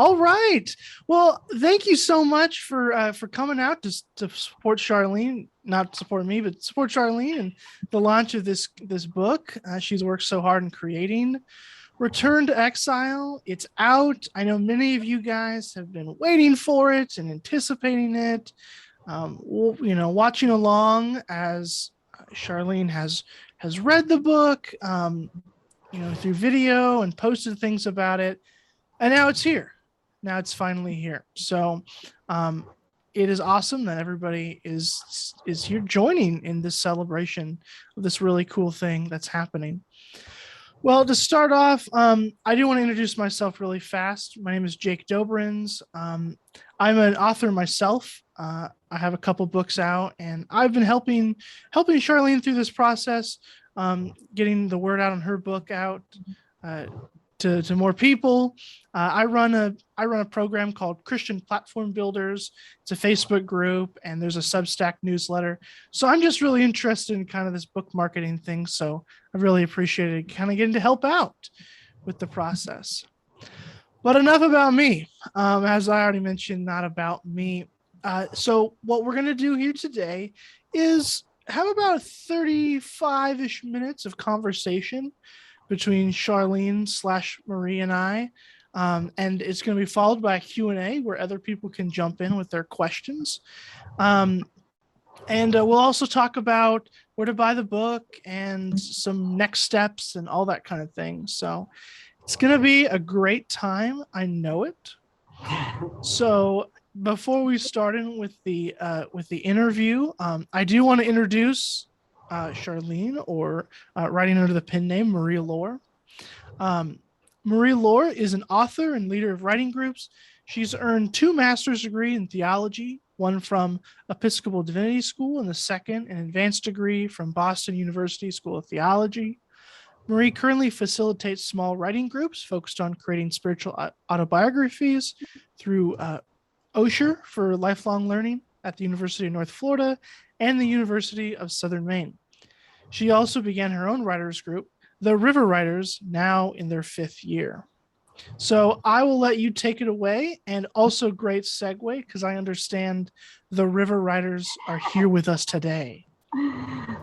All right. Well, thank you so much for coming out to support Charlene, not support me, but support Charlene and the launch of this book. She's worked so hard in creating. Return to Exile. It's out. I know many of you guys have been waiting for it and anticipating it. Watching along as Charlene has read the book, through video and posted things about it, and now it's here. Now it's finally here. So, it is awesome that everybody is here joining in this celebration of this really cool thing that's happening. Well, to start off, I do want to introduce myself really fast. My name is Jake Dobrins. I'm an author myself. I have a couple books out, and I've been helping Charlene through this process, getting the word out on her book out to more people. I run a program called Christian Platform Builders. It's a Facebook group, and there's a Substack newsletter. So I'm just really interested in kind of this book marketing thing. So I really appreciated kind of getting to help out with the process. But enough about me. As I already mentioned, not about me. So what we're going to do here today is have about 35-ish minutes of conversation between Charlene/Marie and I. And it's going to be followed by a Q&A where other people can jump in with their questions. And we'll also talk about where to buy the book and some next steps and all that kind of thing. So it's going to be a great time. I know it. So before we start in with the interview, I do want to introduce Charlene, or writing under the pen name Marie Laure. Marie Laure is an author and leader of writing groups. She's earned 2 master's degrees in theology, one from Episcopal Divinity School and the second an advanced degree from Boston University School of Theology. Marie currently facilitates small writing groups focused on creating spiritual autobiographies through Osher for lifelong learning at the University of North Florida and the University of Southern Maine. She also began her own writers group, the River Writers, now in their 5th year. So I will let you take it away, and also great segue because I understand the River Writers are here with us today.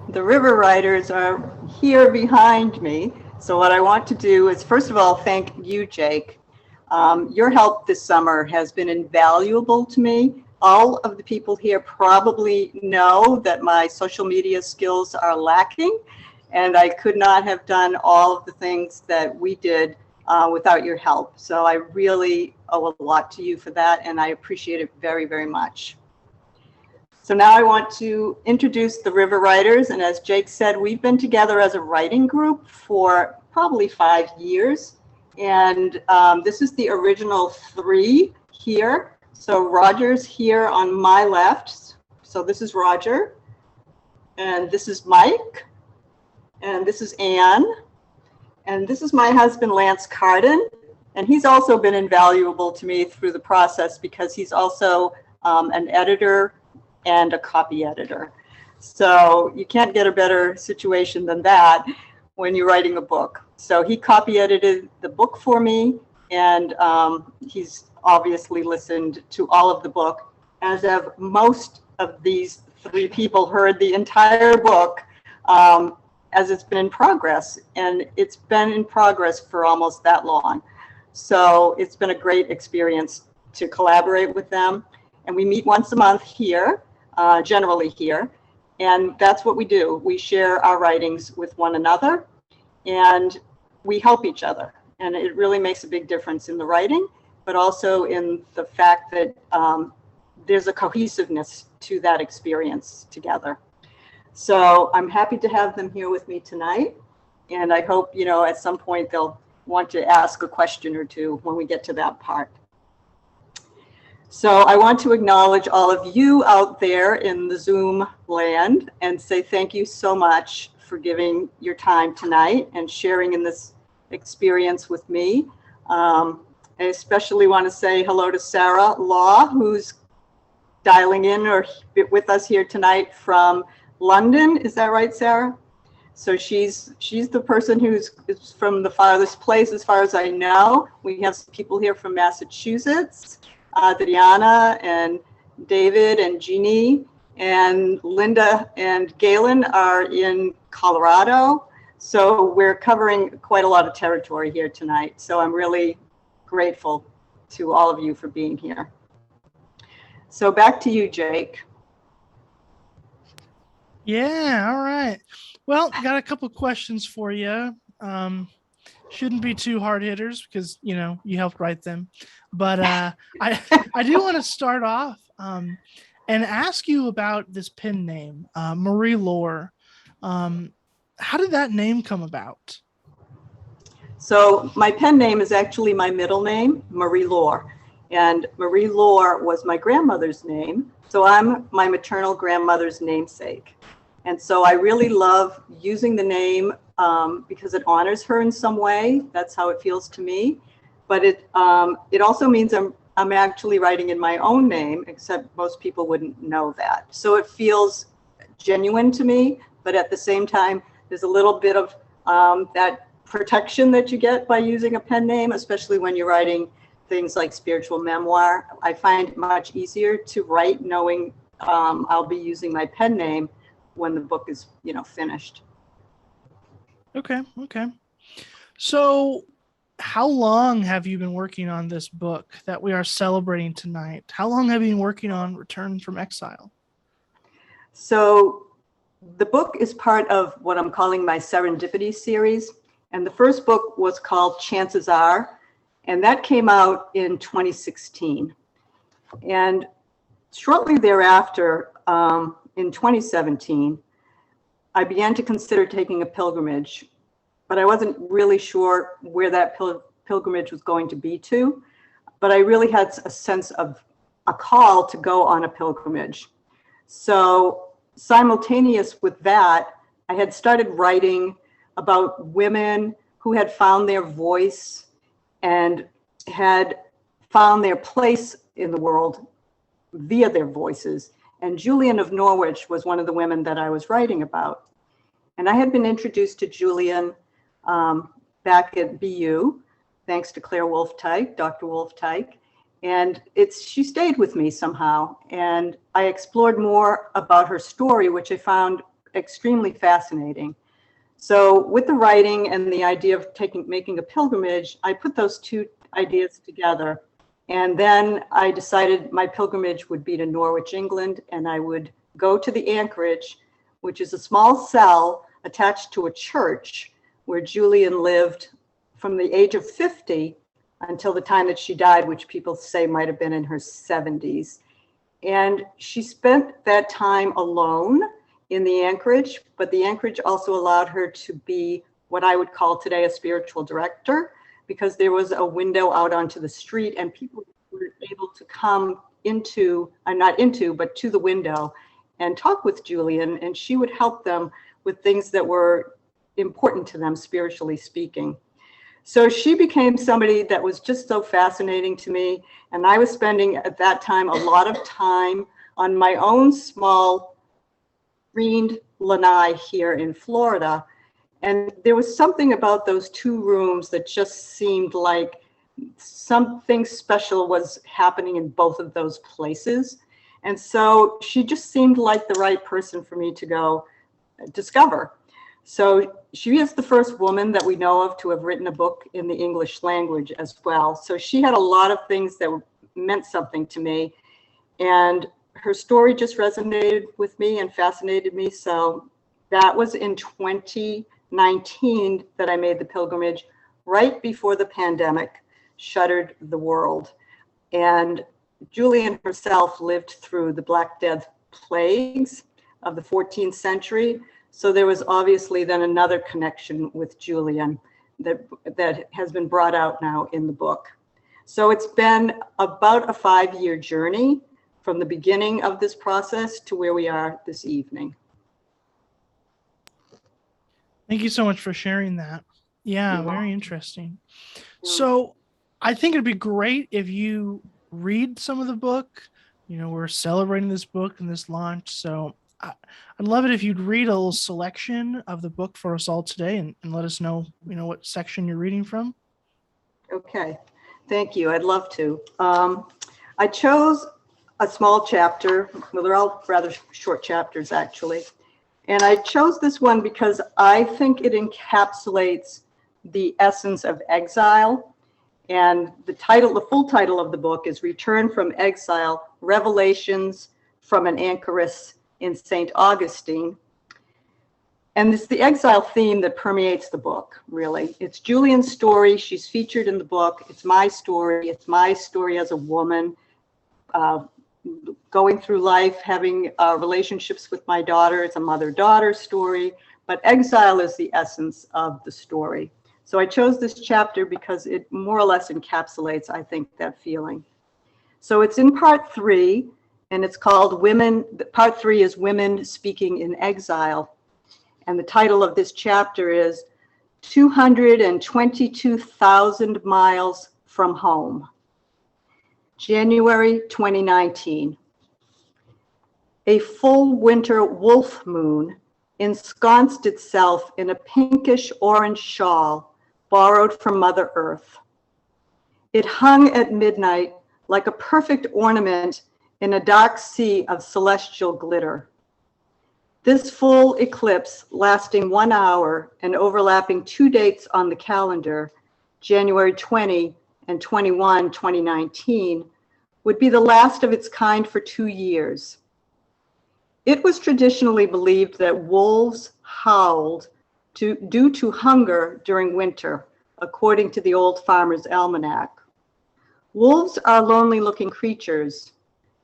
The River Writers are here behind me. So what I want to do is, first of all, thank you, Jake. Your help this summer has been invaluable to me. All of the people here probably know that my social media skills are lacking, and I could not have done all of the things that we did without your help. So I really owe a lot to you for that, and I appreciate it very, very much. So now I want to introduce the River Writers, and as Jake said, we've been together as a writing group for probably 5 years, and this is the original 3 here. So Roger's here on my left. So this is Roger, and this is Mike, and this is Anne, and this is my husband, Lance Carden, and he's also been invaluable to me through the process because he's also an editor and a copy editor. So you can't get a better situation than that when you're writing a book. So he copy edited the book for me, and he's obviously listened to all of the book, as have most of these 3 people heard the entire book as it's been in progress, and it's been in progress for almost that long. So it's been a great experience to collaborate with them, and we meet once a month here, generally here, and that's what we do. We share our writings with one another, and we help each other, and it really makes a big difference in the writing, but also in the fact that there's a cohesiveness to that experience together. So I'm happy to have them here with me tonight. And I hope, at some point they'll want to ask a question or two when we get to that part. So I want to acknowledge all of you out there in the Zoom land and say thank you so much for giving your time tonight and sharing in this experience with me. I especially want to say hello to Sarah Law, who's dialing in or with us here tonight from London. Is that right, Sarah? So she's the person who's from the farthest place, as far as I know. We have some people here from Massachusetts, Diana and David and Jeannie, and Linda and Galen are in Colorado. So we're covering quite a lot of territory here tonight. So I'm really grateful to all of you for being here. So back to you, Jake. Yeah, all right. Well, got a couple questions for you. Shouldn't be too hard hitters because you helped write them, but I I do want to start off and ask you about this pen name, Marie Laure. How did that name come about? So my pen name is actually my middle name, Marie Laure. And Marie Laure was my grandmother's name. So I'm my maternal grandmother's namesake. And so I really love using the name because it honors her in some way. That's how it feels to me. But it also means I'm actually writing in my own name, except most people wouldn't know that. So it feels genuine to me, but at the same time, there's a little bit of that protection that you get by using a pen name, especially when you're writing things like spiritual memoir. I find it much easier to write knowing I'll be using my pen name when the book is, finished. Okay. So how long have you been working on this book that we are celebrating tonight? How long have you been working on Return from Exile? So the book is part of what I'm calling my Serendipity series. And the first book was called Chances Are, and that came out in 2016. And shortly thereafter, in 2017, I began to consider taking a pilgrimage, but I wasn't really sure where that pilgrimage was going to be to. But I really had a sense of a call to go on a pilgrimage. So simultaneous with that, I had started writing about women who had found their voice and had found their place in the world via their voices. And Julian of Norwich was one of the women that I was writing about. And I had been introduced to Julian back at BU, thanks to Claire Wolf-Tyke, Dr. Wolf-Tyke. And she stayed with me somehow. And I explored more about her story, which I found extremely fascinating. So with the writing and the idea of making a pilgrimage, I put those two ideas together. And then I decided my pilgrimage would be to Norwich, England, and I would go to the Anchorage, which is a small cell attached to a church where Julian lived from the age of 50 until the time that she died, which people say might have been in her 70s. And she spent that time alone in the Anchorage, but the Anchorage also allowed her to be what I would call today a spiritual director, because there was a window out onto the street and people were able to come but to the window and talk with Julian, and she would help them with things that were important to them, spiritually speaking. So she became somebody that was just so fascinating to me. And I was spending at that time a lot of time on my own small screened lanai here in Florida. And there was something about those two rooms that just seemed like something special was happening in both of those places. And so she just seemed like the right person for me to go discover. So she is the first woman that we know of to have written a book in the English language as well. So she had a lot of things that meant something to me. And her story just resonated with me and fascinated me. So that was in 2019 that I made the pilgrimage, right before the pandemic shuttered the world. And Julian herself lived through the Black Death plagues of the 14th century. So there was obviously then another connection with Julian that has been brought out now in the book. So it's been about a 5-year journey from the beginning of this process to where we are this evening. Thank you so much for sharing that. Yeah, very interesting. So I think it'd be great if you read some of the book. We're celebrating this book and this launch. So I'd love it if you'd read a little selection of the book for us all today, and let us know, what section you're reading from. Okay, thank you. I'd love to. I chose a small chapter. Well, they're all rather short chapters, actually. And I chose this one because I think it encapsulates the essence of exile. And the full title of the book is Return from Exile, Revelations from an Anchoress in St. Augustine. And it's the exile theme that permeates the book, really. It's Julian's story. She's featured in the book. It's my story. It's my story as a woman, going through life, having relationships with my daughter. It's a mother-daughter story, but exile is the essence of the story. So I chose this chapter because it more or less encapsulates, I think, that feeling. So it's in part 3, and it's called Women. Part 3 is Women Speaking in Exile. And the title of this chapter is 222,000 Miles from Home. January 2019. A full winter wolf moon ensconced itself in a pinkish orange shawl borrowed from Mother Earth. It hung at midnight like a perfect ornament in a dark sea of celestial glitter. This full eclipse, lasting 1 hour and overlapping 2 dates on the calendar, January 20 and 21, 2019, would be the last of its kind for 2 years. It was traditionally believed that wolves howled due to hunger during winter, according to the Old Farmer's Almanac. Wolves are lonely-looking creatures.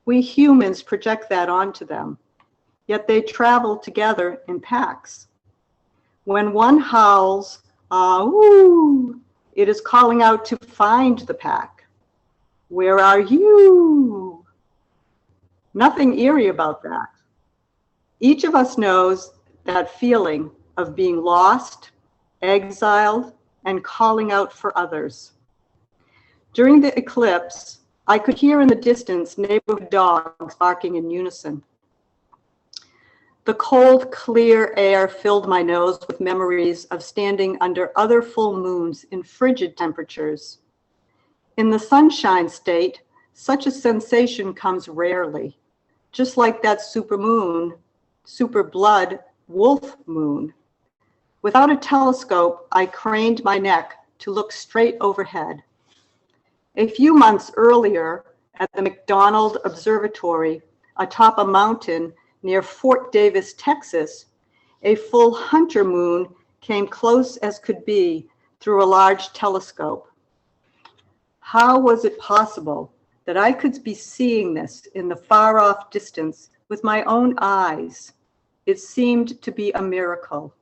We humans project that onto them. Yet they travel together in packs. When one howls, "ah-woo," it is calling out to find the pack. Where are you? Nothing eerie about that. Each of us knows that feeling of being lost, exiled, and calling out for others. During the eclipse, I could hear in the distance neighborhood dogs barking in unison. The cold, clear air filled my nose with memories of standing under other full moons in frigid temperatures. In the sunshine state, such a sensation comes rarely, just like that super blood wolf moon. Without a telescope, I craned my neck to look straight overhead. A few months earlier, at the McDonald Observatory atop a mountain near Fort Davis, Texas, a full hunter moon came close as could be through a large telescope. How was it possible that I could be seeing this in the far-off distance with my own eyes? It seemed to be a miracle.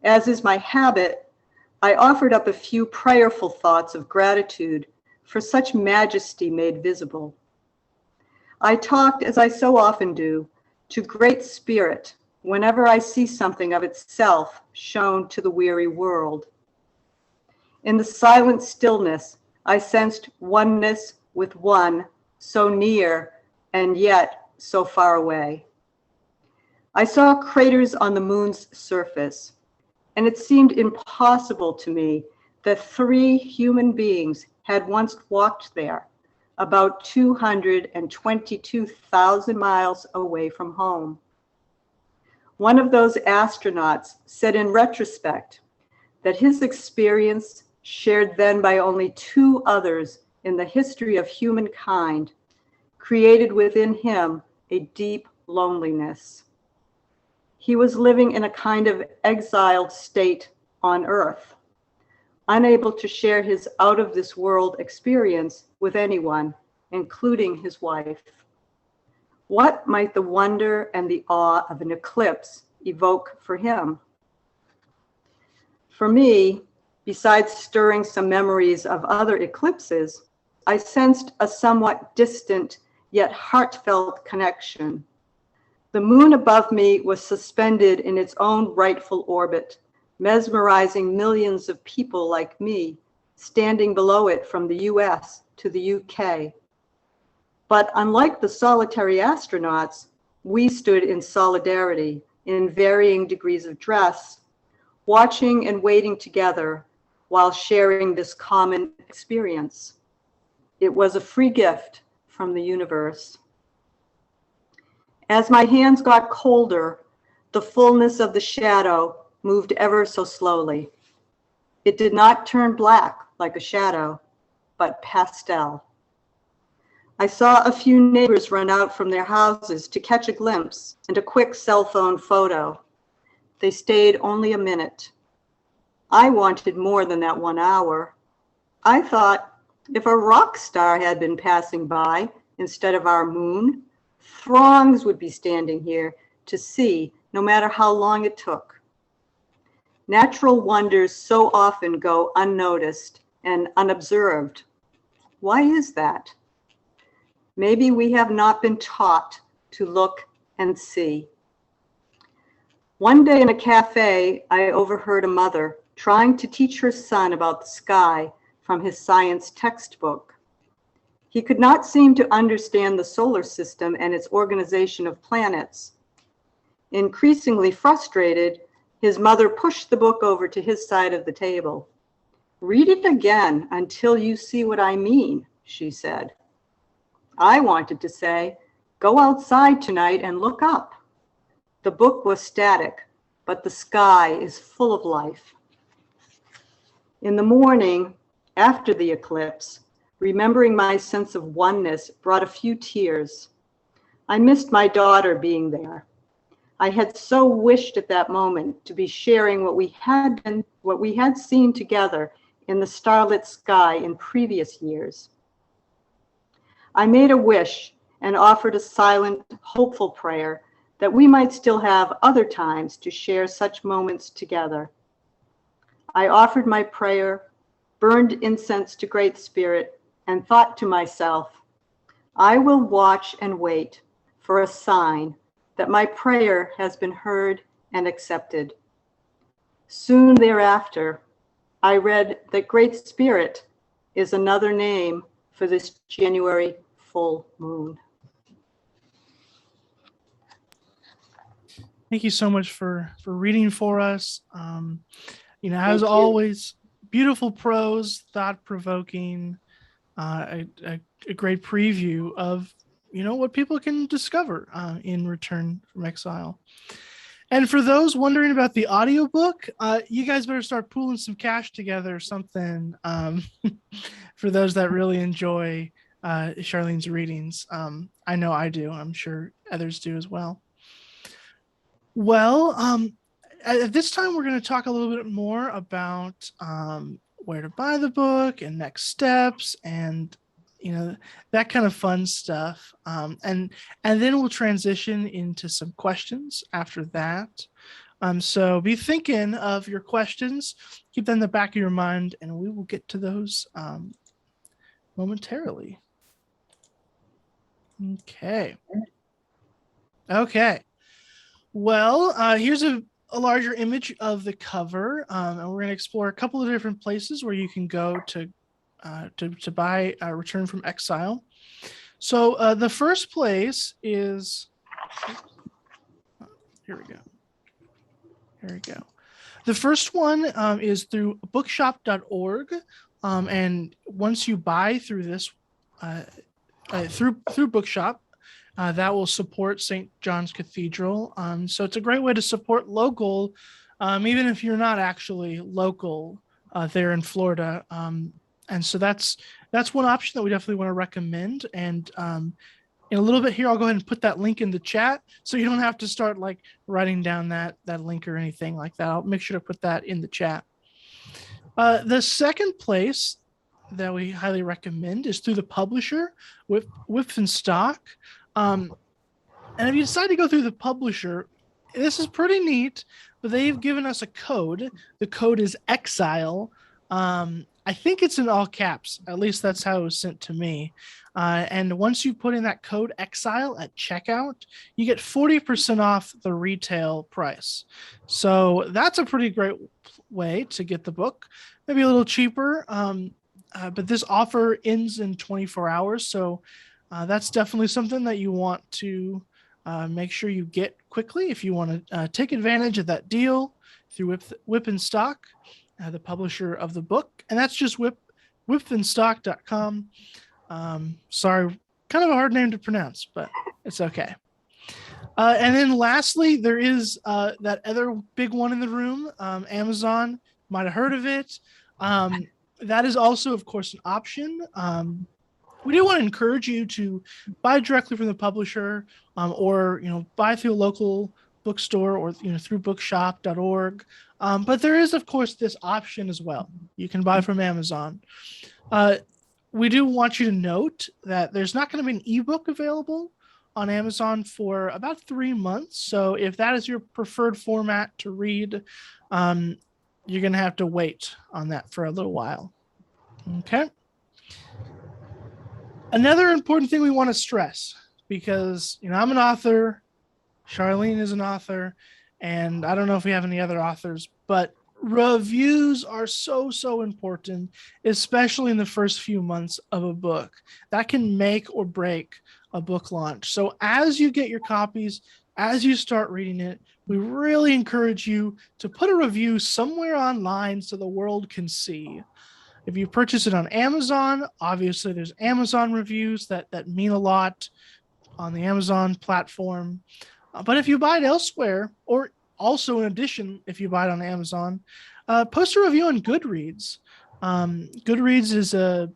As is my habit, I offered up a few prayerful thoughts of gratitude for such majesty made visible. I talked, as I so often do, to Great Spirit whenever I see something of itself shown to the weary world. In the silent stillness, I sensed oneness with one so near and yet so far away. I saw craters on the moon's surface, and it seemed impossible to me that 3 human beings had once walked there, about 222,000 miles away from home. One of those astronauts said in retrospect that his experience, shared then by only 2 others in the history of humankind, created within him a deep loneliness. He was living in a kind of exiled state on Earth, unable to share his out-of-this-world experience with anyone, including his wife. What might the wonder and the awe of an eclipse evoke for him? For me, besides stirring some memories of other eclipses, I sensed a somewhat distant yet heartfelt connection. The moon above me was suspended in its own rightful orbit, mesmerizing millions of people like me, standing below it from the US to the UK. But unlike the solitary astronauts, We stood in solidarity in varying degrees of dress, watching and waiting together while sharing this common experience. It was a free gift from the universe. As my hands got colder, the fullness of the shadow moved ever so slowly. It did not turn black like a shadow, but pastel. I saw a few neighbors run out from their houses to catch a glimpse and a quick cell phone photo. They stayed only a minute. I wanted more than that 1 hour. I thought if a rock star had been passing by instead of our moon, throngs would be standing here to see, no matter how long it took. Natural wonders so often go unnoticed and unobserved. Why is that? Maybe we have not been taught to look and see. One day in a cafe, I overheard a mother trying to teach her son about the sky from his science textbook. He could not seem to understand the solar system and its organization of planets. Increasingly frustrated, his mother pushed the book over to his side of the table. "Read it again until you see what I mean," she said. I wanted to say, "Go outside tonight and look up." The book was static, but the sky is full of life. In the morning, after the eclipse, remembering my sense of oneness brought a few tears. I missed my daughter being there. I had so wished at that moment to be sharing what we had seen together in the starlit sky in previous years. I made a wish and offered a silent, hopeful prayer that we might still have other times to share such moments together. I offered my prayer, burned incense to Great Spirit, and thought to myself, I will watch and wait for a sign that my prayer has been heard and accepted. Soon thereafter, I read that Great Spirit is another name for this January full moon. Thank you so much for reading for us. As Thank you. always, beautiful prose, thought-provoking, a great preview of what people can discover in Return from Exile. And for those wondering about the audiobook, you guys better start pooling some cash together or something for those that really enjoy Charlene's readings. I know I do. I'm sure others do as well. Well, at this time, we're going to talk a little bit more about where to buy the book and next steps and that kind of fun stuff. And then we'll transition into some questions after that. So be thinking of your questions, keep them in the back of your mind, and we will get to those momentarily. Okay. Well, here's a larger image of the cover, and we're going to explore a couple of different places where you can go to buy Return from Exile. So the first place is, here we go. The first one is through bookshop.org, and once you buy through this through Bookshop, that will support St. John's Cathedral. So it's a great way to support local, even if you're not actually local there in Florida. And so that's one option that we definitely want to recommend. And in a little bit here, I'll go ahead and put that link in the chat so you don't have to start like writing down that link or anything like that. I'll make sure to put that in the chat. The second place that we highly recommend is through the publisher, Whitfenstock. And if you decide to go through the publisher, this is pretty neat, but they've given us a code. The code is Exile. I think it's in all caps. At least that's how it was sent to me. And once you put in that code Exile at checkout, you get 40% off the retail price. So that's a pretty great way to get the book. Maybe a little cheaper, but this offer ends in 24 hours. So that's definitely something that you want to make sure you get quickly if you want to take advantage of that deal through Whip and Stock, the publisher of the book. And that's just whipandstock.com. Sorry, kind of a hard name to pronounce, but it's okay. And then lastly, there is that other big one in the room, Amazon. Might have heard of it. That is also, of course, an option. We do want to encourage you to buy directly from the publisher, or buy through a local bookstore, or through bookshop.org. But there is, of course, this option as well. You can buy from Amazon. We do want you to note that there's not going to be an ebook available on Amazon for about 3 months. So if that is your preferred format to read, you're going to have to wait on that for a little while. Okay. Another important thing we want to stress, because I'm an author, Charlene is an author, and I don't know if we have any other authors, but reviews are so important, especially in the first few months of a book. That can make or break a book launch. So as you get your copies, as you start reading it, we really encourage you to put a review somewhere online so the world can see. If you purchase it on Amazon, obviously there's Amazon reviews that mean a lot on the Amazon platform. But if you buy it elsewhere, or also in addition, if you buy it on Amazon, post a review on Goodreads. Goodreads is a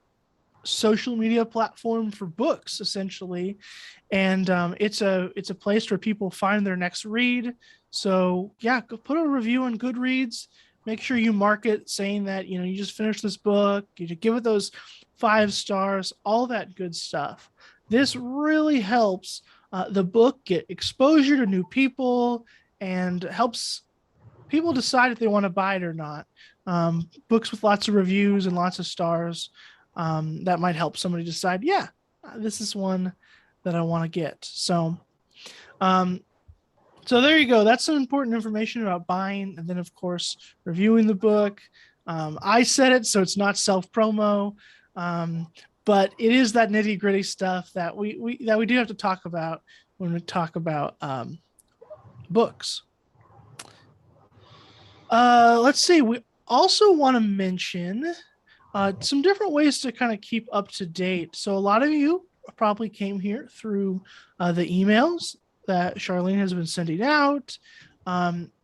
social media platform for books, essentially, and it's a place where people find their next read. So yeah, go put a review on Goodreads. Make sure you mark it saying that you just finished this book. You give it those 5 stars, all that good stuff. This really helps the book get exposure to new people and helps people decide if they want to buy it or not. Books with lots of reviews and lots of stars, that might help somebody decide, yeah, this is one that I want to get. So there you go. That's some important information about buying, and then of course reviewing the book. I said it, so it's not self-promo, but it is that nitty-gritty stuff that we do have to talk about when we talk about books. Let's see. We also want to mention some different ways to kind of keep up to date. So a lot of you probably came here through the emails that Charlene has been sending out.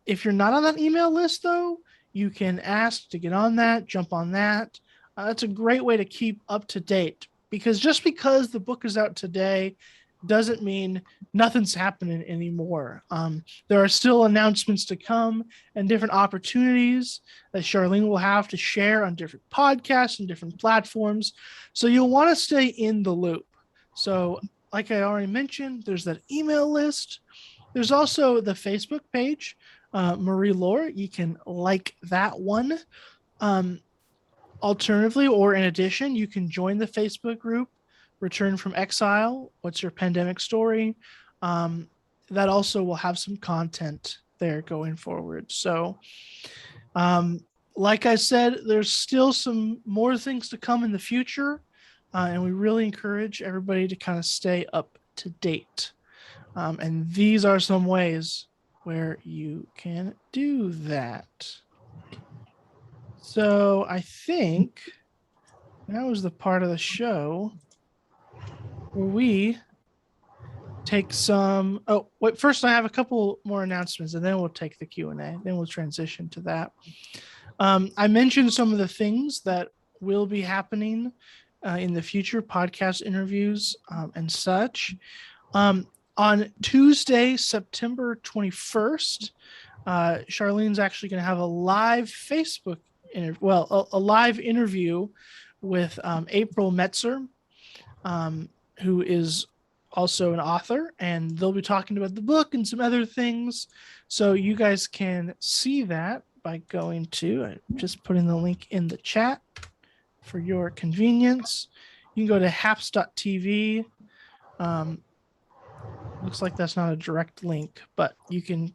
If you're not on that email list, though, you can ask to get on that, jump on that. That's a great way to keep up to date, because just because the book is out today doesn't mean nothing's happening anymore. There are still announcements to come and different opportunities that Charlene will have to share on different podcasts and different platforms. So you'll want to stay in the loop. So like I already mentioned, there's that email list. There's also the Facebook page, Marie Laure. You can like that one. Alternatively, or in addition, you can join the Facebook group, Return from Exile. What's your pandemic story? That also will have some content there going forward. So, like I said, there's still some more things to come in the future. And we really encourage everybody to kind of stay up to date. And these are some ways where you can do that. So I think that was the part of the show where we take some. Oh, wait, first I have a couple more announcements, and then we'll take the Q&A. Then we'll transition to that. I mentioned some of the things that will be happening in the future, podcast interviews and such. On Tuesday, September 21st, Charlene's actually going to have a live Facebook a live interview with April Metzer, who is also an author, and they'll be talking about the book and some other things. So you guys can see that by going to, I'm just putting the link in the chat for your convenience. You can go to haps.tv. Looks like that's not a direct link, but you can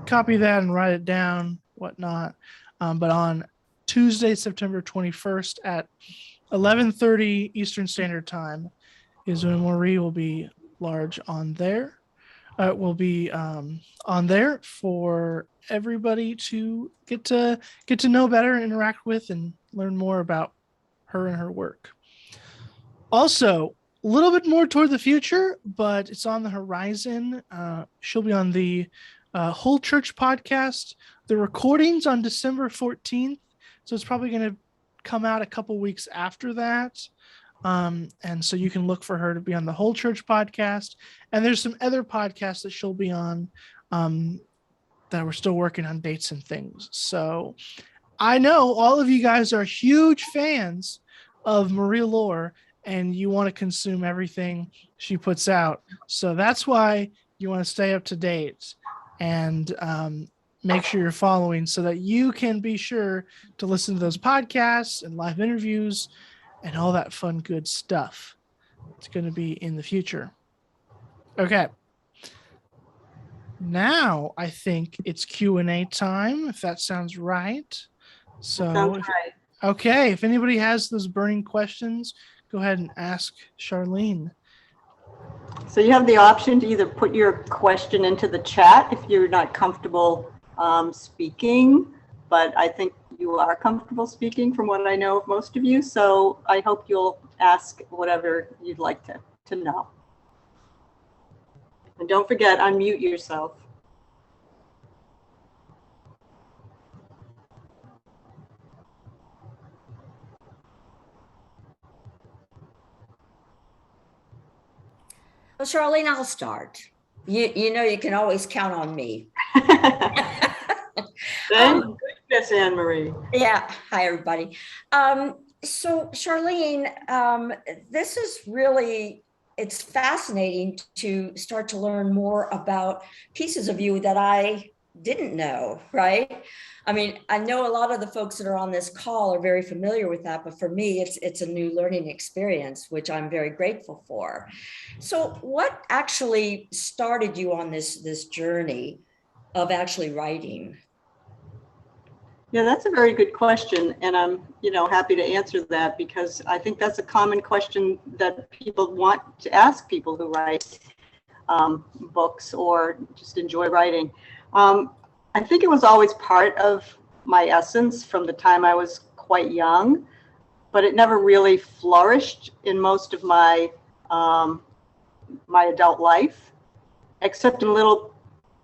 copy that and write it down, whatnot. But on Tuesday, September 21st at 11:30 Eastern Standard Time is when Marie will be large on there. will be on there for everybody to get to know better, interact with, and learn more about her and her work. Also, a little bit more toward the future, but it's on the horizon. She'll be on the Whole Church podcast. The recording's on December 14th, so it's probably going to come out a couple weeks after that. And so you can look for her to be on the Whole Church podcast. And there's some other podcasts that she'll be on that we're still working on dates and things. So I know all of you guys are huge fans of Marie Laure and you want to consume everything she puts out. So that's why you want to stay up to date and make sure you're following so that you can be sure to listen to those podcasts and live interviews and all that fun, good stuff. It's going to be in the future. Okay. Now I think it's Q&A time, if that sounds right. So, That sounds right. Okay, if anybody has those burning questions, go ahead and ask Charlene. So you have the option to either put your question into the chat if you're not comfortable speaking, but I think you are comfortable speaking from what I know of most of you. So I hope you'll ask whatever you'd like to know. And don't forget, unmute yourself. Well, Charlene, I'll start. You know you can always count on me. Thank goodness, Anne Marie. Yeah. Hi, everybody. So, Charlene, this is really, it's fascinating to start to learn more about pieces of you that I didn't know, right? I mean, I know a lot of the folks that are on this call are very familiar with that, but for me, it's a new learning experience, which I'm very grateful for. So what actually started you on this journey of actually writing? Yeah, that's a very good question, and I'm, happy to answer that because I think that's a common question that people want to ask people who write books or just enjoy writing. I think it was always part of my essence from the time I was quite young, but it never really flourished in most of my my adult life, except in little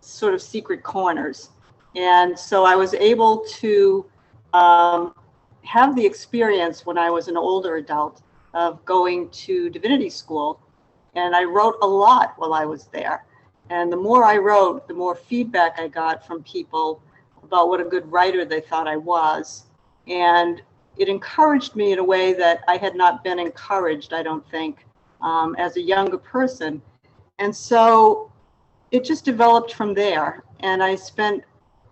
sort of secret corners. And so I was able to have the experience when I was an older adult of going to divinity school. And I wrote a lot while I was there. And the more I wrote, the more feedback I got from people about what a good writer they thought I was. And it encouraged me in a way that I had not been encouraged, I don't think, as a younger person. And so it just developed from there. And I spent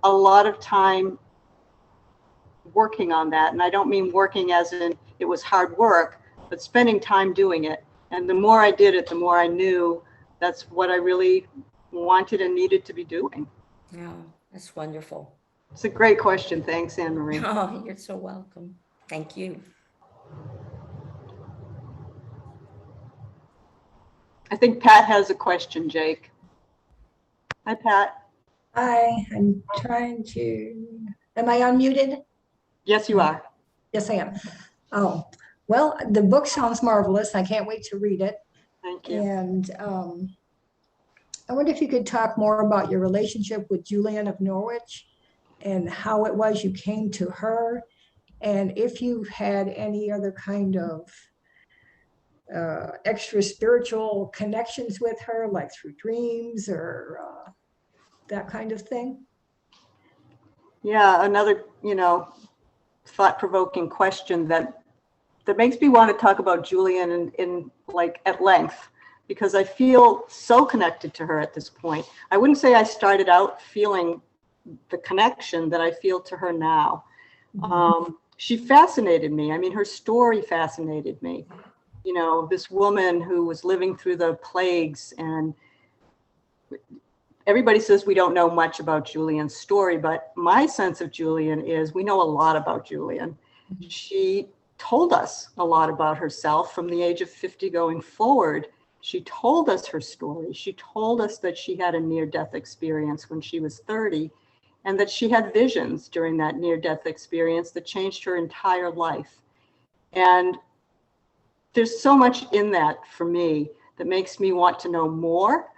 a lot of time working on that. And I don't mean working as in it was hard work, but spending time doing it. And the more I did it, the more I knew that's what I really wanted and needed to be doing. Yeah, that's wonderful. It's a great question. Thanks, Anne Marie. Oh, you're so welcome. Thank you. I think Pat has a question, Jake. Hi, Pat. Hi, I'm trying to, am I unmuted? Yes, you are. Yes, I am. Oh, well, the book sounds marvelous. I can't wait to read it. Thank you. And I wonder if you could talk more about your relationship with Julian of Norwich and how it was you came to her, and if you had any other kind of extra spiritual connections with her, like through dreams or that kind of thing. Yeah, another, thought-provoking question that makes me want to talk about Julian in like at length, because I feel so connected to her at this point. I wouldn't say I started out feeling the connection that I feel to her now. Mm-hmm. She fascinated me. I mean, her story fascinated me. This woman who was living through the plagues, and everybody says we don't know much about Julian's story, but my sense of Julian is we know a lot about Julian. Mm-hmm. She told us a lot about herself from the age of 50 going forward. She told us her story. She told us that she had a near-death experience when she was 30, and that she had visions during that near-death experience that changed her entire life. And there's so much in that for me that makes me want to know more.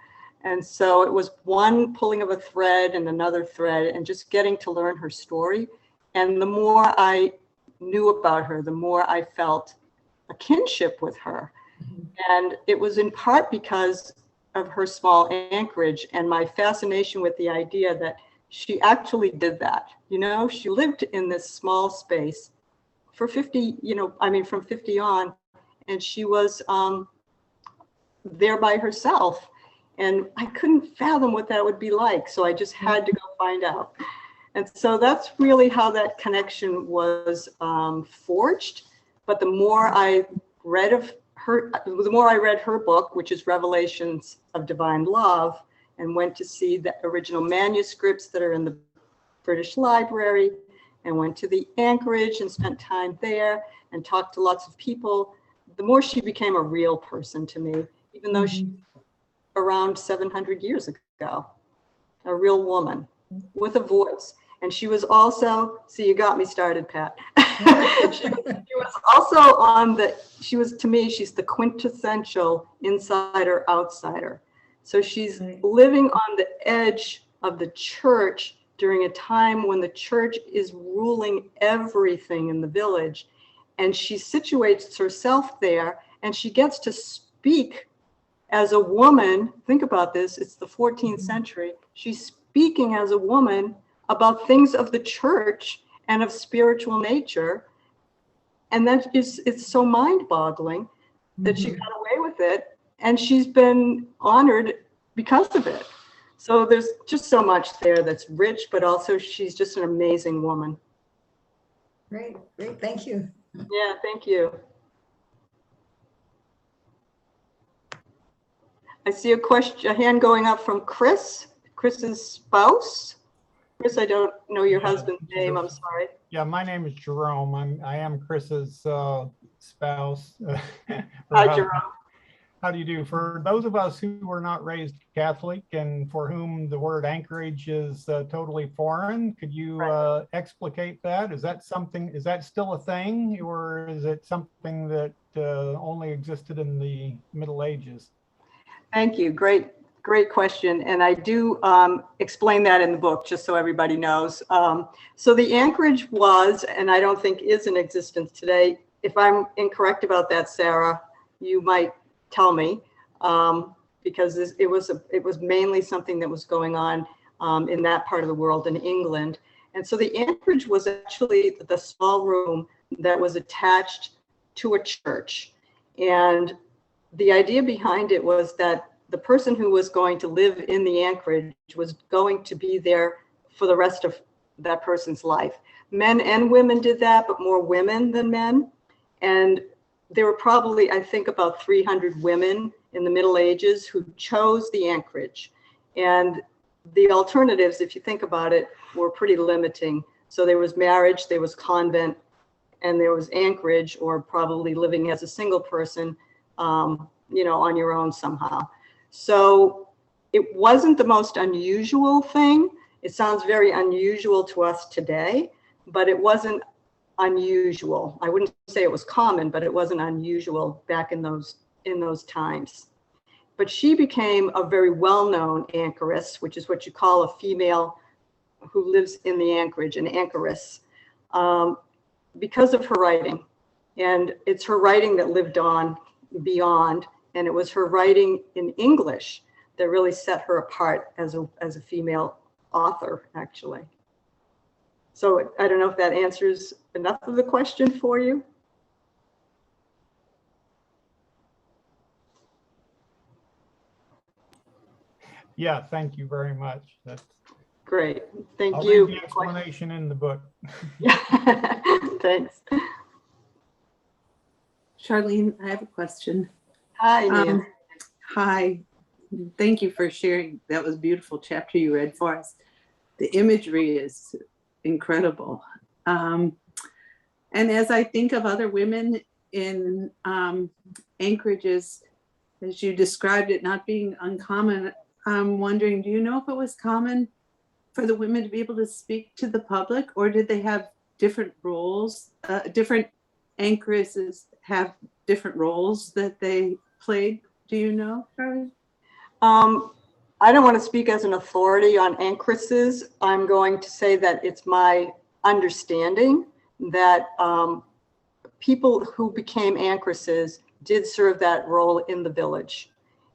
And so it was one pulling of a thread and another thread and just getting to learn her story. And the more I knew about her, the more I felt a kinship with her. And it was in part because of her small anchorage and my fascination with the idea that she actually did that. You know, she lived in this small space for 50, from 50 on, and she was there by herself. And I couldn't fathom what that would be like. So I just had to go find out. And so that's really how that connection was forged. But the more I read her book, which is Revelations of Divine Love, and went to see the original manuscripts that are in the British Library, and went to the Anchorage and spent time there and talked to lots of people, the more she became a real person to me, even though she's around 700 years ago, a real woman with a voice. And she was also, see, you got me started, Pat. she was also to me, she's the quintessential insider outsider. So she's living on the edge of the church during a time when the church is ruling everything in the village. And she situates herself there, and she gets to speak as a woman. Think about this, it's the 14th century. She's speaking as a woman about things of the church and of spiritual nature. And it's so mind-boggling that she got away with it, and she's been honored because of it. So there's just so much there that's rich, but also she's just an amazing woman. Great, thank you. Yeah, thank you. I see a hand going up from Chris's spouse. Chris, I don't know your husband's name, I'm sorry. Yeah, my name is Jerome. I am Chris's spouse. Hi, Jerome. How do you do? For those of us who were not raised Catholic and for whom the word anchorage is totally foreign, could you explicate that? Is that still a thing, or is it something that only existed in the Middle Ages? Thank you. Great question. And I do explain that in the book, just so everybody knows. So the anchorage was, and I don't think is in existence today. If I'm incorrect about that, Sarah, you might tell me, because it was mainly something that was going on in that part of the world in England. And so the anchorage was actually the small room that was attached to a church. And the idea behind it was that the person who was going to live in the anchorage was going to be there for the rest of that person's life. Men and women did that, but more women than men. And there were probably, I think, about 300 women in the Middle Ages who chose the anchorage. And the alternatives, if you think about it, were pretty limiting. So there was marriage, there was convent, and there was anchorage, or probably living as a single person, on your own somehow. So it wasn't the most unusual thing. It sounds very unusual to us today, but it wasn't unusual. I wouldn't say it was common, but it wasn't unusual back in those times. But she became a very well-known anchoress, which is what you call a female who lives in the anchorage, an anchoress, because of her writing. And it's her writing that lived on beyond, and it was her writing in English that really set her apart as a female author, actually. So I don't know if that answers enough of the question for you. Yeah, thank you very much. That's great. Thank I'll you. read the explanation in the book. Yeah. Thanks. Charlene, I have a question. Hi, Nan. Hi, thank you for sharing. That was a beautiful chapter you read for us. The imagery is incredible. And as I think of other women in anchorages, as you described it not being uncommon, I'm wondering, do you know if it was common for the women to be able to speak to the public, or did they have different roles? Different anchoresses have different roles that they played. Do you know, Charlie? I don't want to speak as an authority on anchoresses. I'm going to say that it's my understanding that people who became anchoresses did serve that role in the village.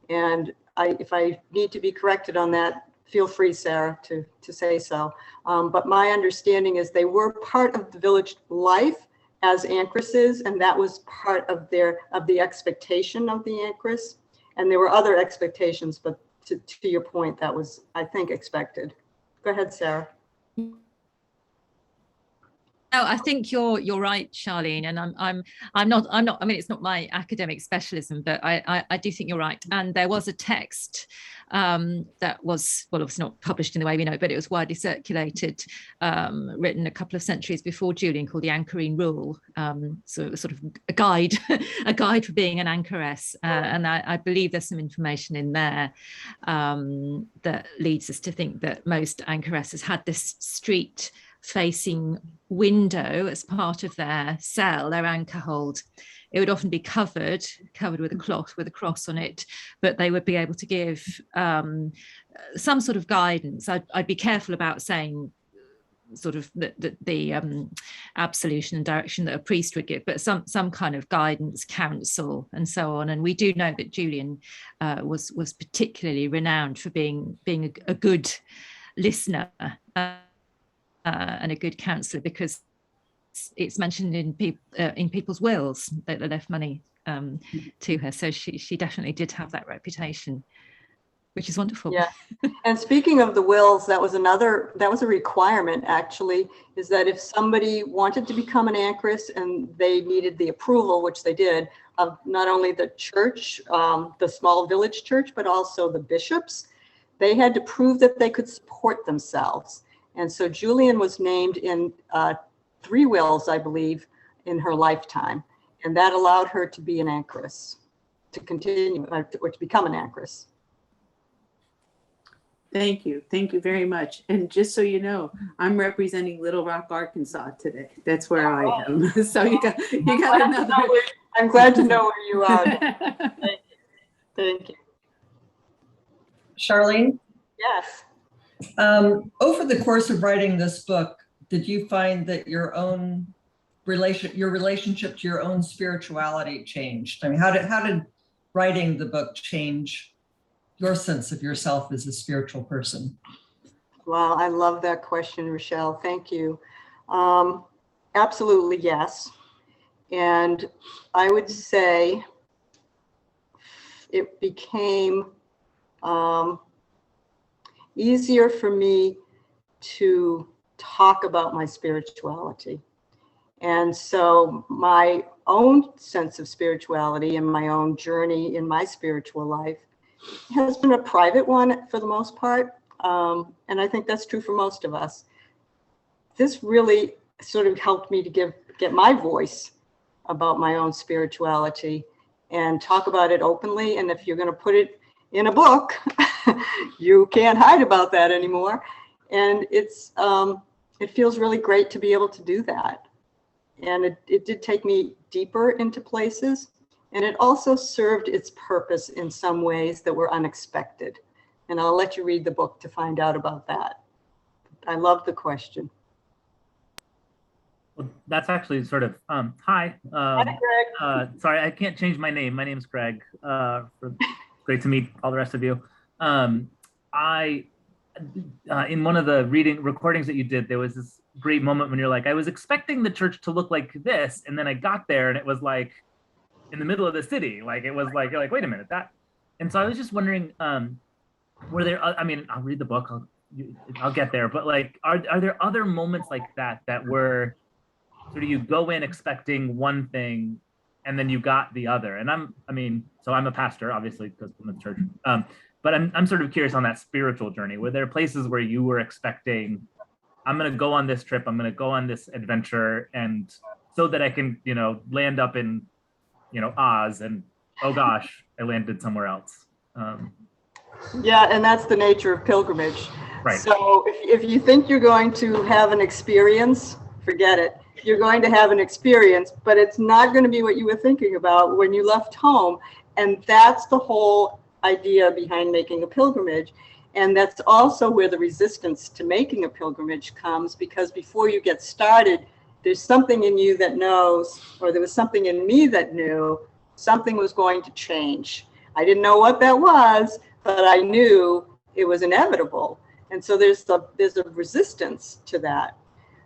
And if I need to be corrected on that, feel free, Sarah, to say so. But my understanding is they were part of the village life as anchoresses, and that was part of the expectation of the anchoress. And there were other expectations, but to your point, that was, I think, expected. Go ahead, Sarah. No, I think you're right, Charlene, and I'm not. I mean, it's not my academic specialism, but I do think you're right. And there was a text that was, well, it was not published in the way we know, but it was widely circulated, written a couple of centuries before Julian, called the Anchorine Rule. So it was sort of a guide, a guide for being an anchoress, and I believe there's some information in there that leads us to think that most anchoresses had this street facing window as part of their cell, their anchor hold. It would often be covered with a cloth with a cross on it, but they would be able to give some sort of guidance. I'd be careful about saying sort of the absolution and direction that a priest would give, but some kind of guidance, counsel, and so on. And we do know that Julian was particularly renowned for being a good listener. And a good counsellor, because it's mentioned in people's wills that they left money to her. So she definitely did have that reputation, which is wonderful. Yeah. And speaking of the wills, that was a requirement, actually, is that if somebody wanted to become an anchoress and they needed the approval, which they did, of not only the church, the small village church, but also the bishops, they had to prove that they could support themselves. And so Julian was named in 3 wills, I believe, in her lifetime. And that allowed her to be an anchoress, to continue, or to become an anchoress. Thank you. Thank you very much. And just so you know, I'm representing Little Rock, Arkansas today. That's where I am. So you got another. I'm glad to know where you are. Thank you. Charlene? Yes. Over the course of writing this book, did you find that your relationship to your own spirituality changed? I mean, how did writing the book change your sense of yourself as a spiritual person? Wow, I love that question, Rochelle. Thank you. Absolutely, yes. And I would say it became easier for me to talk about my spirituality. And so my own sense of spirituality and my own journey in my spiritual life has been a private one for the most part. And I think that's true for most of us. This really sort of helped me to get my voice about my own spirituality and talk about it openly. And if you're going to put it in a book, you can't hide about that anymore. And it feels really great to be able to do that. And it did take me deeper into places. And it also served its purpose in some ways that were unexpected. And I'll let you read the book to find out about that. I love the question. Well, that's actually sort of, hi. Hi, Greg. Sorry, I can't change my name. My name's Greg. Great to meet all the rest of you. In one of the recordings that you did, there was this great moment when you're like, I was expecting the church to look like this, and then I got there and it was like in the middle of the city. Like it was like, you're like, wait a minute, that. And so I was just wondering, were there, I mean, I'll read the book, I'll get there, but like, are there other moments like that were sort of you go in expecting one thing and then you got the other? And I'm a pastor, obviously, because I'm in the church. But I'm sort of curious on that spiritual journey. Were there places where you were expecting, I'm going to go on this trip, I'm going to go on this adventure, and so that I can, land up in, Oz, and oh gosh, I landed somewhere else. Yeah, and that's the nature of pilgrimage. Right. So if you think you're going to have an experience, forget it. You're going to have an experience, but it's not going to be what you were thinking about when you left home. And that's the whole idea behind making a pilgrimage. And that's also where the resistance to making a pilgrimage comes, because before you get started, there's something in you that knows, or there was something in me that knew something was going to change. I didn't know what that was, but I knew it was inevitable. And so there's a resistance to that.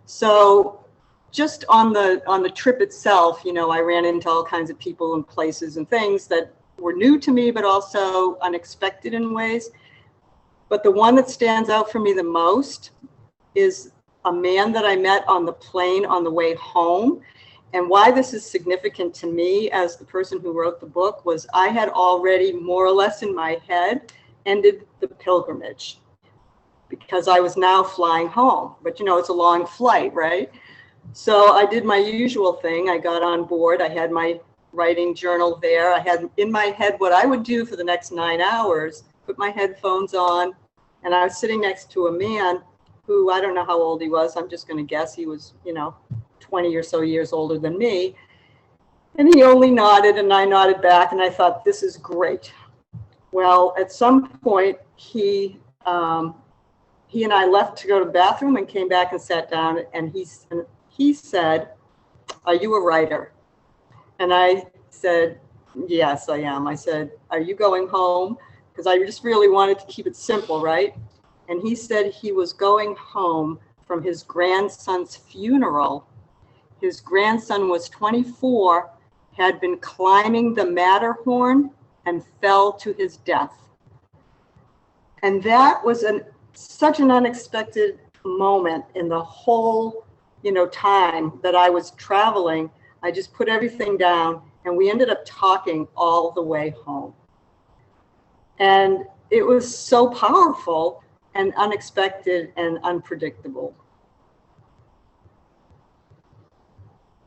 So just on the trip itself, you know, I ran into all kinds of people and places and things that were new to me, but also unexpected in ways. But the one that stands out for me the most is a man that I met on the plane on the way home. And why this is significant to me as the person who wrote the book was I had already more or less in my head ended the pilgrimage because I was now flying home. But you know, it's a long flight, right? So I did my usual thing. I got on board. I had my writing journal there. I had in my head what I would do for the next 9 hours, put my headphones on, and I was sitting next to a man who, I don't know how old he was. I'm just going to guess he was, you know, 20 or so years older than me. And he only nodded and I nodded back, and I thought, this is great. Well, at some point, he and I left to go to the bathroom and came back and sat down, and he said, "Are you a writer?" And I said, "Yes, I am." I said, "Are you going home?" Because I just really wanted to keep it simple, right? And he said he was going home from his grandson's funeral. His grandson was 24, had been climbing the Matterhorn and fell to his death. And that was such an unexpected moment in the whole, you know, time that I was traveling. I just put everything down and we ended up talking all the way home. And it was so powerful and unexpected and unpredictable.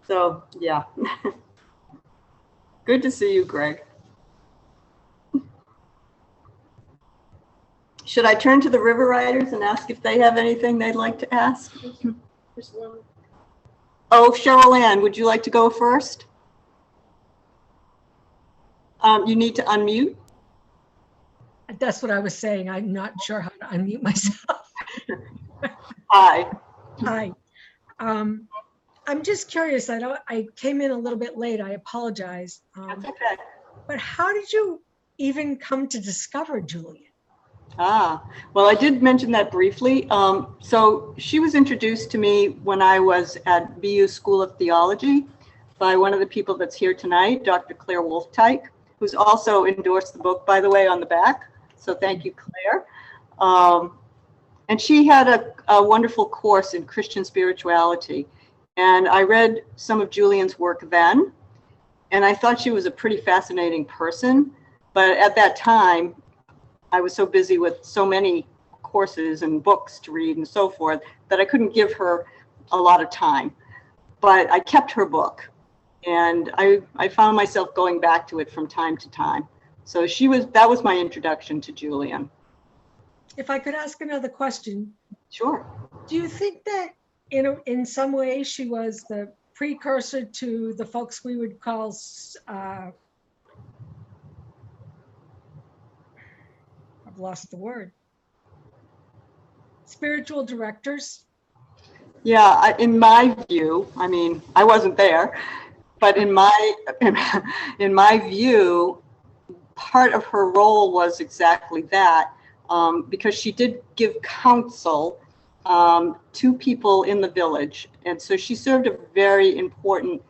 So, yeah. Good to see you, Greg. Should I turn to the River Riders and ask if they have anything they'd like to ask? Oh, Cheryl Ann, would you like to go first? You need to unmute. That's what I was saying. I'm not sure how to unmute myself. Hi. Hi. I'm just curious. I came in a little bit late. I apologize. That's okay. But how did you even come to discover Julian? Well, I did mention that briefly. So she was introduced to me when I was at BU School of Theology by one of the people that's here tonight, Dr. Claire Wolfteich, who's also endorsed the book, by the way, on the back. So thank you, Claire. And she had a wonderful course in Christian spirituality. And I read some of Julian's work then, and I thought she was a pretty fascinating person. But at that time, I was so busy with so many courses and books to read and so forth that I couldn't give her a lot of time. But I kept her book, and I found myself going back to it from time to time. So that was my introduction to Julian. If I could ask another question. Sure. Do you think that in some way she was the precursor to the folks we would call I've lost the word. Spiritual directors? Yeah, in my view, I mean, I wasn't there, but in my view, part of her role was exactly that, because she did give counsel to people in the village. And so she served a very important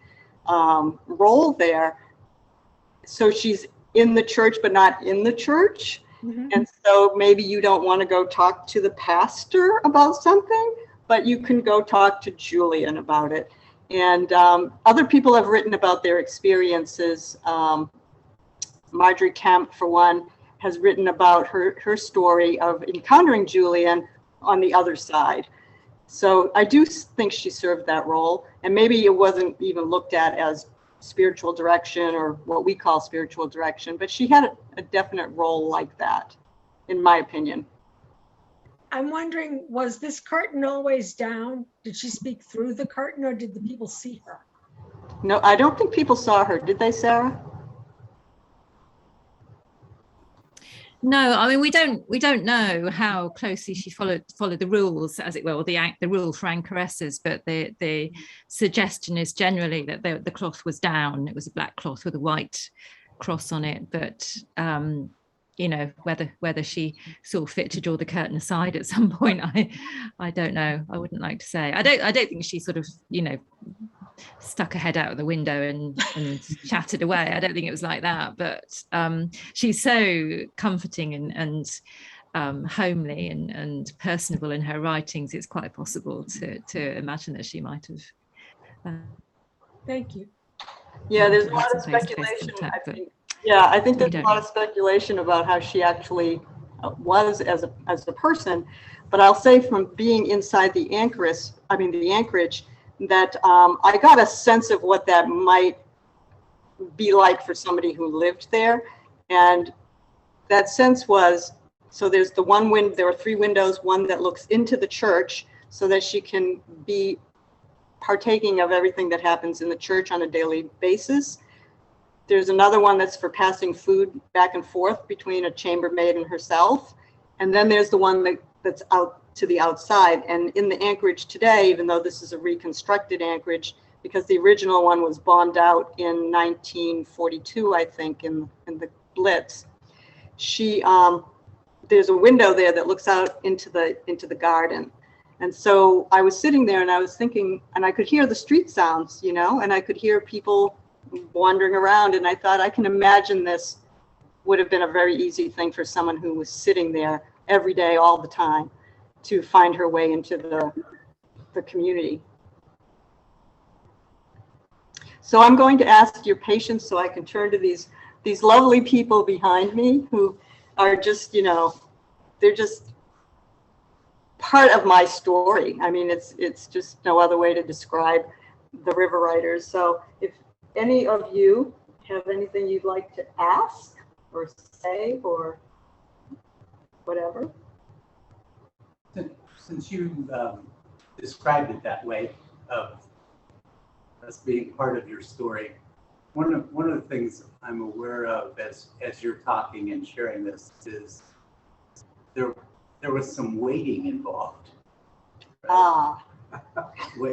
role there. So she's in the church, but not in the church. Mm-hmm. And so maybe you don't want to go talk to the pastor about something, but you can go talk to Julian about it. And other people have written about their experiences. Marjorie Kemp, for one, has written about her story of encountering Julian on the other side. So I do think she served that role. And maybe it wasn't even looked at as spiritual direction or what we call spiritual direction, but she had a definite role like that, in my opinion. I'm wondering, was this curtain always down? Did she speak through the curtain or did the people see her? No, I don't think people saw her. Did they, Sarah? No, I mean we don't know how closely she followed the rules, as it were, or the rule for anchoresses, but the suggestion is generally that the cloth was down. It was a black cloth with a white cross on it, but you know, whether she saw fit to draw the curtain aside at some point, I don't know. I wouldn't like to say. I don't think she sort of, you know, stuck her head out of the window and chatted away. I don't think it was like that, but she's so comforting and homely and personable in her writings. It's quite possible to imagine that she might have. Thank you. Yeah, there's a lot of speculation. I think there's a lot of speculation about how she actually was as a person. But I'll say from being inside the anchorage, that I got a sense of what that might be like for somebody who lived there. And that sense was, so there's the one window, there are 3 windows, one that looks into the church so that she can be partaking of everything that happens in the church on a daily basis. There's another one that's for passing food back and forth between a chambermaid and herself. And then there's the one that's out to the outside. And in the anchorage today, even though this is a reconstructed anchorage, because the original one was bombed out in 1942, I think, in the Blitz, there's a window there that looks out into the garden. And so I was sitting there and I was thinking, and I could hear the street sounds, you know, and I could hear people wandering around. And I thought, I can imagine this would have been a very easy thing for someone who was sitting there every day, all the time, to find her way into the community. So I'm going to ask your patience so I can turn to these lovely people behind me who are just, you know, they're just part of my story. I mean, it's just no other way to describe the River Riders. So if any of you have anything you'd like to ask or say or whatever. Since you described it that way, of us being part of your story, one of the things I'm aware of as you're talking and sharing this is there was some waiting involved. Right?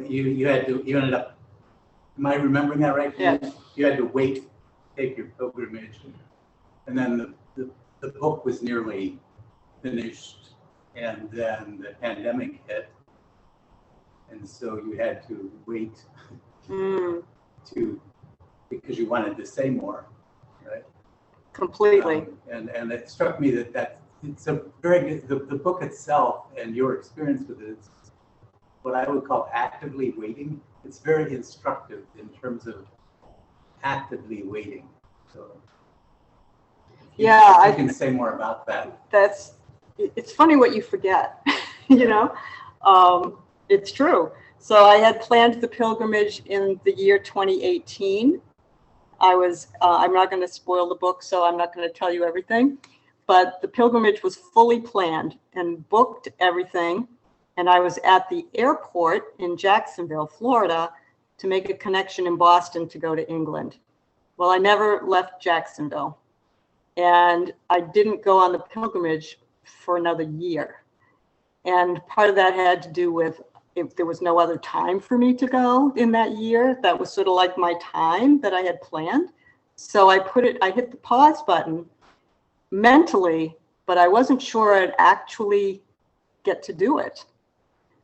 You ended up. Am I remembering that right? Yes. You had to wait, take your pilgrimage, and then the book was nearly finished. And then the pandemic hit, and so you had to wait because you wanted to say more, right? Completely. And it struck me that it's a very good, the book itself and your experience with it is what I would call actively waiting. It's very instructive in terms of actively waiting. So I can say more about that. It's funny what you forget, you know, it's true. So I had planned the pilgrimage in the year 2018. I'm not going to spoil the book, so I'm not going to tell you everything, but the pilgrimage was fully planned and booked everything. And I was at the airport in Jacksonville, Florida, to make a connection in Boston to go to England. Well, I never left Jacksonville, and I didn't go on the pilgrimage for another year. And part of that had to do with if there was no other time for me to go in that year. That was sort of like my time that I had planned. So I hit the pause button mentally, but I wasn't sure I'd actually get to do it.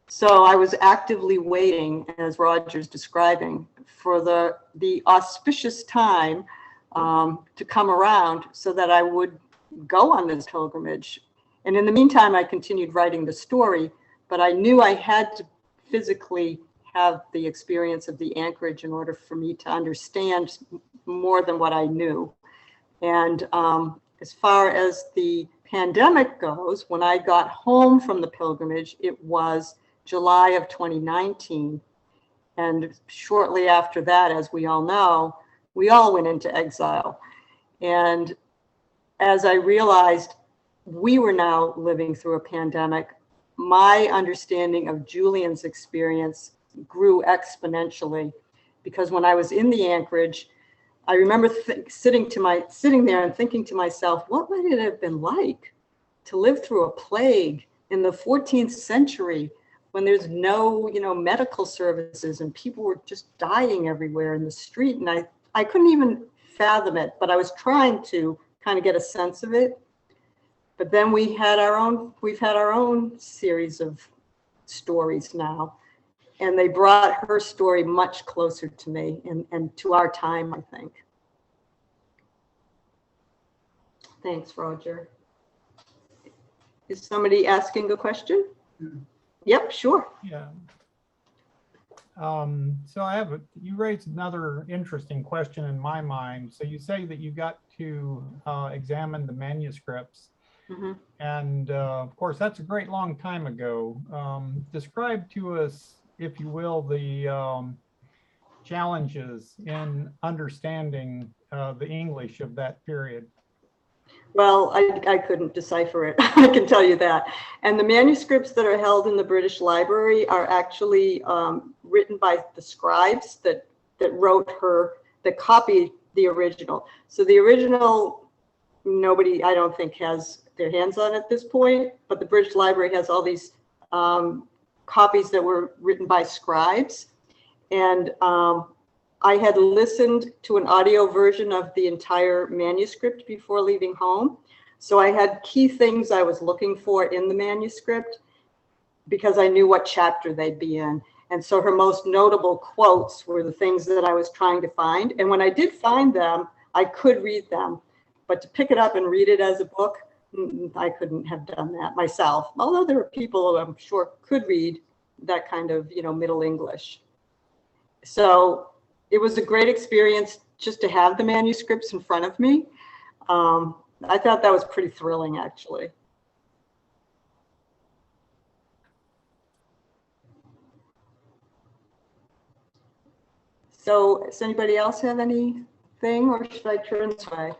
So I was actively waiting, as Roger's describing, for the auspicious time to come around so that I would go on this pilgrimage. And in the meantime, I continued writing the story, but I knew I had to physically have the experience of the anchorage in order for me to understand more than what I knew. And as far as the pandemic goes, when I got home from the pilgrimage, it was July of 2019. And shortly after that, as we all know, We all went into exile. And as I realized we were now living through a pandemic, my understanding of Julian's experience grew exponentially, because when I was in the Anchorage, I remember sitting there and thinking to myself, what would it have been like to live through a plague in the 14th century when there's no, medical services and people were just dying everywhere in the street? And I couldn't even fathom it, but I was trying to kind of get a sense of it. But then we've had our own series of stories now, and they brought her story much closer to me and to our time, I think. Thanks, Roger. Is somebody asking a question? Yep, sure. Yeah. So you raised another interesting question in my mind. So you say that you got to examine the manuscripts. Mm-hmm. And of course, that's a great long time ago. Describe to us, if you will, the challenges in understanding the English of that period. Well, I couldn't decipher it, I can tell you that. And the manuscripts that are held in the British Library are actually written by the scribes that copied the original. So the original, nobody, I don't think, has their hands on at this point, but the British Library has all these copies that were written by scribes. And I had listened to an audio version of the entire manuscript before leaving home. So I had key things I was looking for in the manuscript because I knew what chapter they'd be in. And so her most notable quotes were the things that I was trying to find. And when I did find them, I could read them. But to pick it up and read it as a book, I couldn't have done that myself. Although there are people who I'm sure could read that kind of, Middle English. So it was a great experience just to have the manuscripts in front of me. I thought that was pretty thrilling, actually. So does anybody else have anything, or should I turn this way?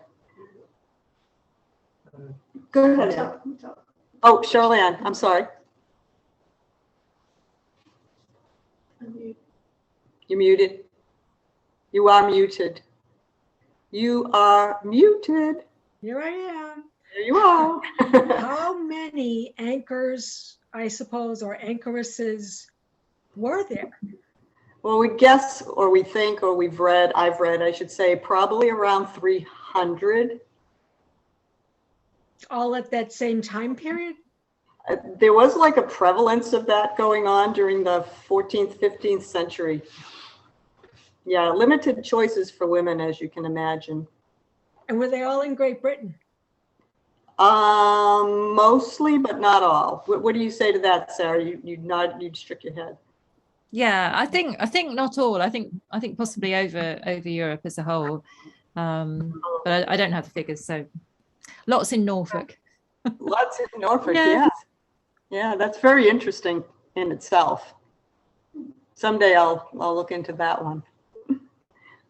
Go ahead. Oh, Charlene, I'm sorry. You're muted. You are muted. You are muted. Here I am. There you are. How many anchors, I suppose, or anchoresses were there? Well, we guess, or we think, or I've read, I should say, probably around 300. All at that same time period? There was like a prevalence of that going on during the 14th, 15th century. Yeah, limited choices for women, as you can imagine. And were they all in Great Britain? Mostly, but not all. What do you say to that, Sarah? You nod, you'd shake your head. Yeah, I think not all. I think possibly over Europe as a whole. But I don't have the figures, so lots in Norfolk. Lots in Norfolk, Yeah. yeah. Yeah, that's very interesting in itself. Someday I'll look into that one.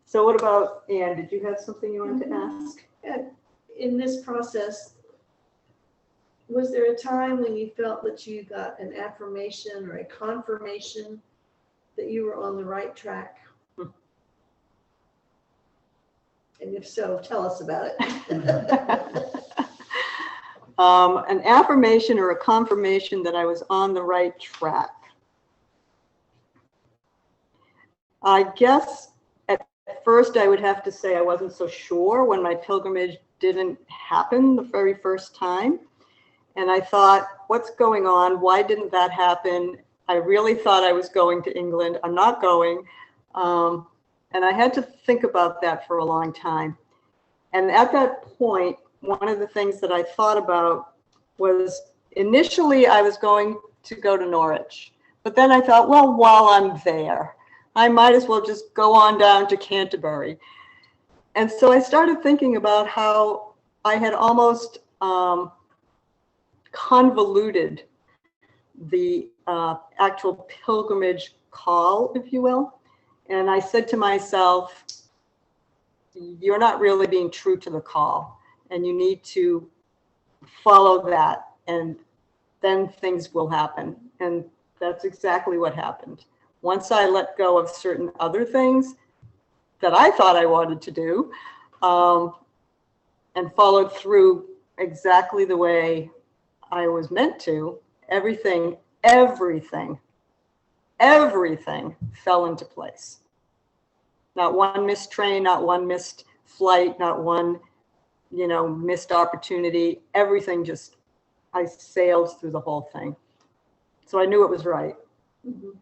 So what about Anne? Did you have something you wanted to ask? In this process, was there a time when you felt that you got an affirmation or a confirmation that you were on the right track? And if so, tell us about it. An affirmation or a confirmation that I was on the right track. I guess at first I would have to say I wasn't so sure when my pilgrimage didn't happen the very first time. And I thought, what's going on? Why didn't that happen? I really thought I was going to England. I'm not going. And I had to think about that for a long time. And at that point, one of the things that I thought about was initially I was going to go to Norwich. But then I thought, well, while I'm there, I might as well just go on down to Canterbury. And so I started thinking about how I had almost convoluted the actual pilgrimage call, if you will. And I said to myself, you're not really being true to the call, and you need to follow that, and then things will happen. And that's exactly what happened. Once I let go of certain other things that I thought I wanted to do, and followed through exactly the way I was meant to, everything fell into place. Not one missed train, not one missed flight, not one, missed opportunity. Everything just, I sailed through the whole thing. So I knew it was right. Mhm.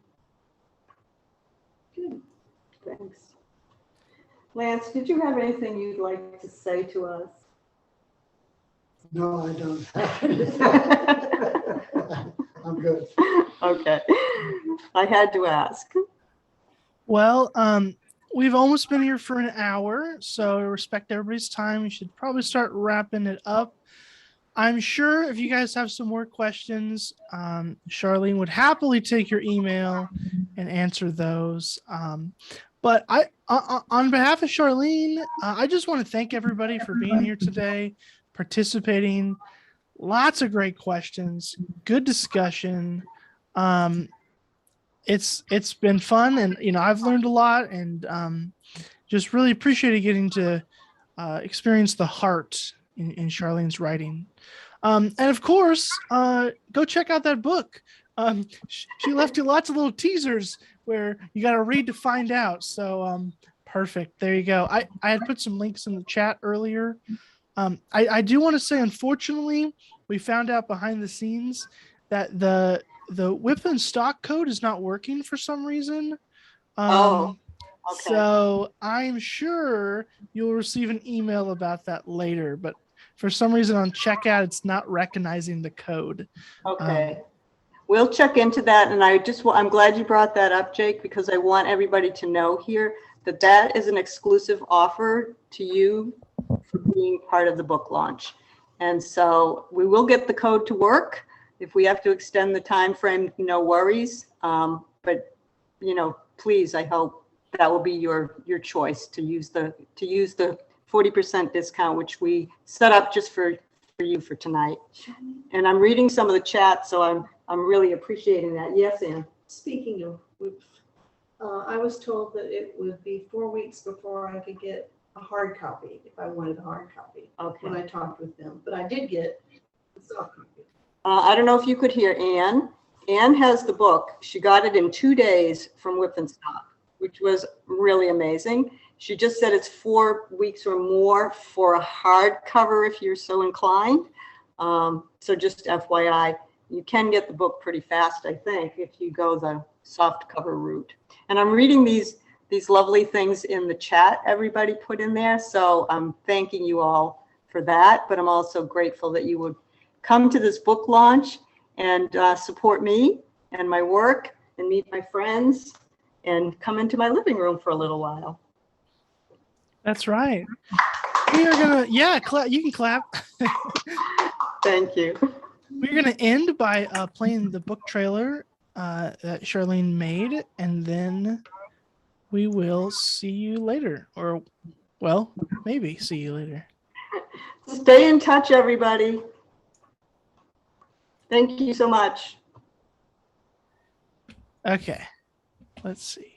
Good. Thanks. Lance, did you have anything you'd like to say to us? No, I don't. I'm good. Okay. I had to ask. Well, we've almost been here for an hour, so to respect everybody's time, we should probably start wrapping it up. I'm sure if you guys have some more questions, Charlene would happily take your email and answer those. But on behalf of Charlene, I just want to thank everybody for being here today, participating. Lots of great questions, good discussion. It's been fun, and I've learned a lot, and just really appreciated getting to experience the heart in Charlene's writing. And of course, go check out that book. She left you lots of little teasers where you got to read to find out. So perfect. There you go. I had put some links in the chat earlier. I do want to say, unfortunately, we found out behind the scenes that the whip and stock code is not working for some reason. Okay. So I'm sure you'll receive an email about that later, but for some reason on checkout, it's not recognizing the code. Okay. We'll check into that. And I'm glad you brought that up, Jake, because I want everybody to know here that that is an exclusive offer to you for being part of the book launch. And so we will get the code to work. If we have to extend the time frame, no worries. But please, I hope that will be your choice to use the 40% discount, which we set up just for you for tonight. And I'm reading some of the chat, so I'm really appreciating that. Yes, Ann. Speaking of which, I was told that it would be 4 weeks before I could get a hard copy if I wanted a hard copy when I Okay. talked with them. But I did get the soft copy. I don't know if you could hear Ann. Ann has the book. She got it in 2 days from Whip and Stop, which was really amazing. She just said it's 4 weeks or more for a hardcover if you're so inclined. So just FYI, you can get the book pretty fast, I think, if you go the soft cover route. And I'm reading these lovely things in the chat everybody put in there. So I'm thanking you all for that. But I'm also grateful that you would come to this book launch and support me and my work and meet my friends and come into my living room for a little while. That's right. We are gonna, you can clap. Thank you. We're gonna end by playing the book trailer that Charlene made, and then we will see you later, or well, maybe see you later. Stay in touch, everybody. Thank you so much. Okay, let's see.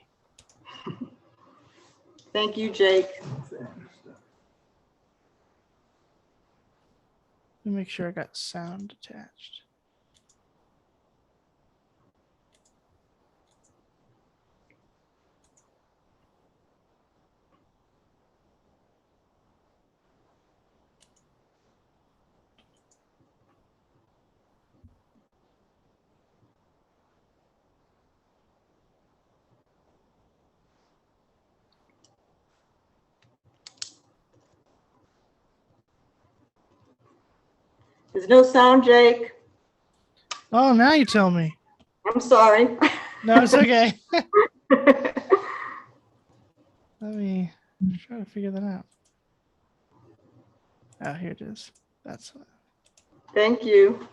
Thank you, Jake. Let me make sure I got sound attached. There's no sound, Jake. Oh, now you tell me. I'm sorry. No, it's okay. Let me try to figure that out. Oh, here it is. That's what. Thank you.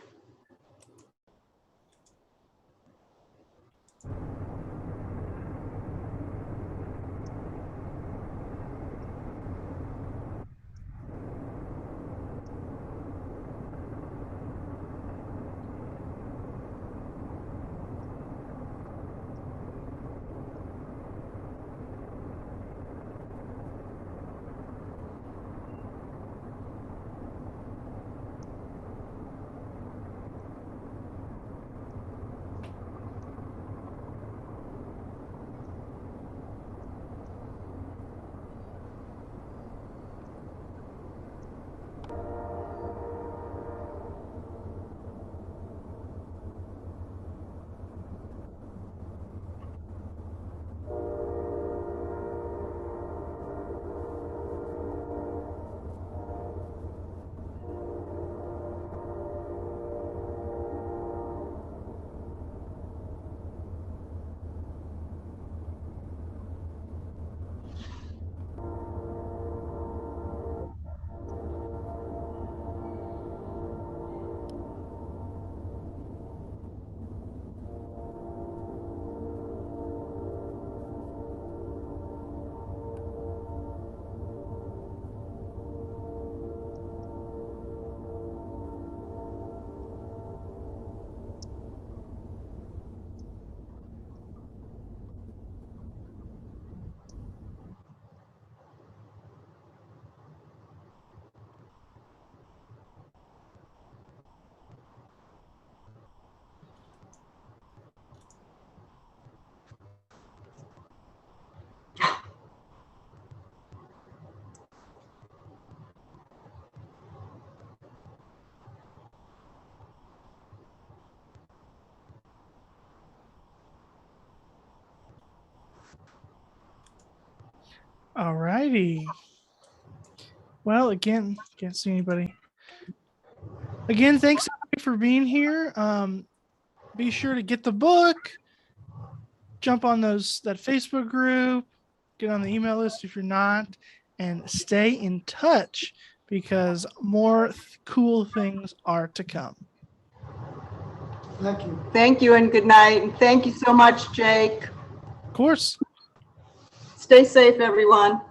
All righty. Well, again, can't see anybody. Again, thanks for being here. Be sure to get the book, jump on that Facebook group, get on the email list if you're not, and stay in touch because more cool things are to come. Thank you. Thank you and good night. And thank you so much, Jake. Of course. Stay safe, everyone.